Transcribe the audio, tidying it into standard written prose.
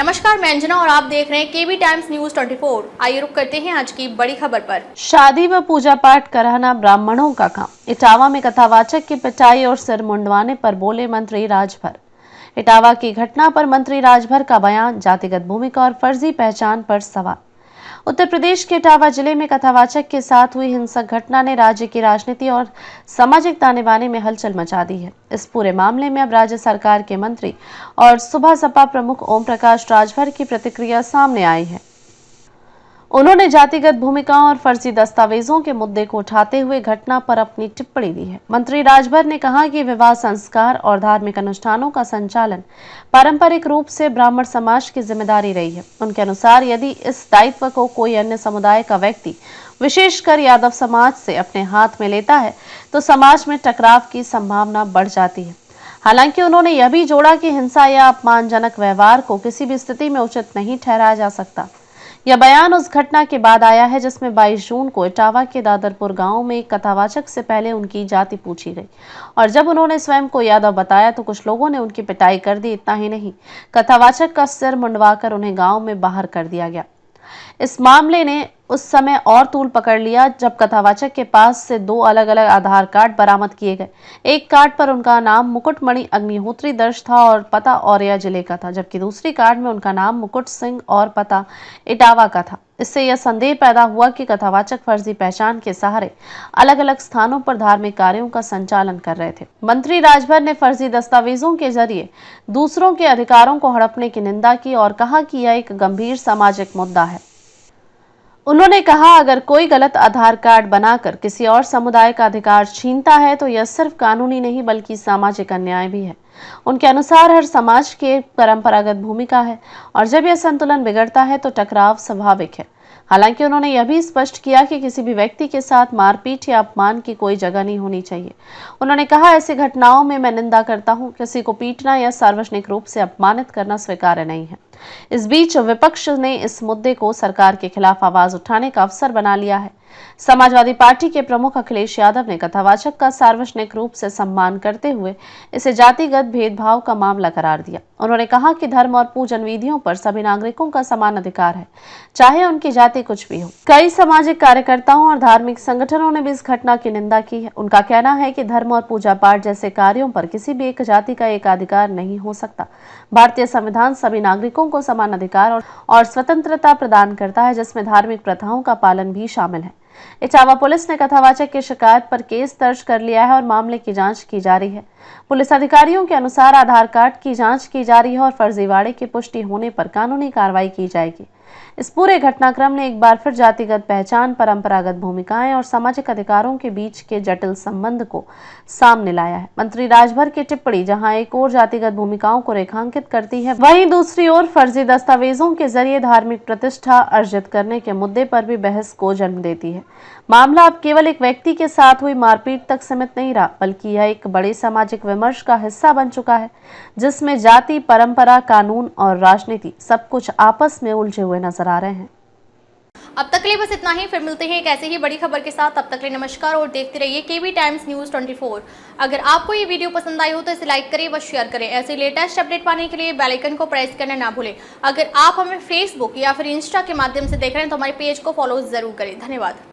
नमस्कार, मैं अंजना और आप देख रहे हैं केबी टाइम्स न्यूज 24। आइए रुक करते हैं आज की बड़ी खबर पर। शादी व पूजा पाठ कराना ब्राह्मणों का काम। इटावा में कथावाचक की पिटाई और सिर मुंडवाने पर बोले मंत्री राजभर। इटावा की घटना पर मंत्री राजभर का बयान, जातिगत भूमिका और फर्जी पहचान पर सवाल। उत्तर प्रदेश के इटावा जिले में कथावाचक के साथ हुई हिंसक घटना ने राज्य की राजनीति और सामाजिक ताने बाने में हलचल मचा दी है। इस पूरे मामले में अब राज्य सरकार के मंत्री और सुबह सपा प्रमुख ओम प्रकाश राजभर की प्रतिक्रिया सामने आई है। उन्होंने जातिगत भूमिका और फर्जी दस्तावेजों के मुद्दे को उठाते हुए घटना पर अपनी टिप्पणी दी है। मंत्री राजभर ने कहा कि विवाह संस्कार और धार्मिक अनुष्ठानों का संचालन पारंपरिक रूप से ब्राह्मण समाज की जिम्मेदारी रही है। उनके अनुसार यदि इस दायित्व को कोई अन्य समुदाय का व्यक्ति, विशेषकर यादव समाज से अपने हाथ में लेता है तो समाज में टकराव की संभावना बढ़ जाती है। हालांकि उन्होंने यह भी जोड़ा कि हिंसा या अपमानजनक व्यवहार को किसी भी स्थिति में उचित नहीं ठहराया जा सकता। यह बयान उस घटना के बाद आया है जिसमें 22 जून को इटावा के दादरपुर गांव में एक कथावाचक से पहले उनकी जाति पूछी गई और जब उन्होंने स्वयं को यादव बताया तो कुछ लोगों ने उनकी पिटाई कर दी। इतना ही नहीं, कथावाचक का सिर मुंडवाकर उन्हें गांव में बाहर कर दिया गया। इस मामले ने उस समय और तूल पकड़ लिया जब कथावाचक के पास से 2 अलग अलग आधार कार्ड बरामद किए गए। एक कार्ड पर उनका नाम मुकुटमणि अग्निहोत्री दर्ज था और पता औरैया जिले का था, जबकि दूसरी कार्ड में उनका नाम मुकुट सिंह और पता इटावा का था। इससे यह संदेह पैदा हुआ कि कथावाचक फर्जी पहचान के सहारे अलग अलग स्थानों पर धार्मिक कार्यों का संचालन कर रहे थे। मंत्री राजभर ने फर्जी दस्तावेजों के जरिए दूसरों के अधिकारों को हड़पने की निंदा की और कहा कि यह एक गंभीर सामाजिक मुद्दा है। उन्होंने कहा, अगर कोई गलत आधार कार्ड बनाकर किसी और समुदाय का अधिकार छीनता है तो यह सिर्फ कानूनी नहीं बल्कि सामाजिक अन्याय भी है। उनके अनुसार हर समाज की परंपरागत भूमिका है और जब यह संतुलन बिगड़ता है तो टकराव स्वाभाविक है। हालांकि उन्होंने यह भी स्पष्ट किया कि किसी भी व्यक्ति के साथ मारपीट या अपमान की कोई जगह नहीं होनी चाहिए। उन्होंने कहा, ऐसी घटनाओं में मैं निंदा करता हूं। किसी को पीटना या सार्वजनिक रूप से अपमानित करना स्वीकार्य नहीं है। इस बीच विपक्ष ने इस मुद्दे को सरकार के खिलाफ आवाज उठाने का अवसर बना लिया है। समाजवादी पार्टी के प्रमुख अखिलेश यादव ने कथावाचक का सार्वजनिक रूप से सम्मान करते हुए इसे जातिगत भेदभाव का मामला करार दिया। उन्होंने कहा कि धर्म और पूजन विधियों पर सभी नागरिकों का समान अधिकार है, चाहे उनकी जाति कुछ भी हो। कई सामाजिक कार्यकर्ताओं और धार्मिक संगठनों ने भी इस घटना की निंदा की है। उनका कहना है कि धर्म और पूजा पाठ जैसे कार्यों पर किसी भी एक जाति का एकाधिकार नहीं हो सकता। भारतीय संविधान सभी नागरिकों को समान अधिकार और स्वतंत्रता प्रदान करता है, जिसमें धार्मिक प्रथाओं का पालन भी शामिल है। इटावा पुलिस ने कथावाचक की शिकायत पर केस दर्ज कर लिया है और मामले की जांच की जा रही है। पुलिस अधिकारियों के अनुसार आधार कार्ड की जांच की जा रही है और फर्जीवाड़े की पुष्टि होने पर कानूनी कार्रवाई की जाएगी। इस पूरे घटनाक्रम ने एक बार फिर जातिगत पहचान, परंपरागत भूमिकाएं और सामाजिक अधिकारों के बीच के जटिल संबंध को सामने लाया है। मंत्री राजभर की टिप्पणी जहां एक ओर जातिगत भूमिकाओं को रेखांकित करती है, वहीं दूसरी ओर फर्जी दस्तावेजों के जरिए धार्मिक प्रतिष्ठा अर्जित करने के मुद्दे पर भी बहस को जन्म देती है। मामला अब केवल एक व्यक्ति के साथ हुई मारपीट तक सीमित नहीं रहा, बल्कि यह एक बड़े सामाजिक विमर्श का हिस्सा बन चुका है, जिसमें जाति, परंपरा, कानून और राजनीति सब कुछ आपस में उलझे हुए नजर आ रहे हैं। अब तक के लिए बस इतना ही, फिर मिलते हैं एक ऐसे ही बड़ी खबर के साथ। तब तक के लिए नमस्कार और देखते रहिए केबी टाइम्स न्यूज 24। अगर आपको ये वीडियो पसंद आई हो तो इसे लाइक करें व शेयर करें। ऐसे लेटेस्ट अपडेट पाने के लिए बेल आइकन को प्रेस करना ना भूलें। अगर आप हमें फेसबुक या फिर इंस्टा के माध्यम से देख रहे हैं तो हमारे पेज को फॉलो जरूर करें। धन्यवाद।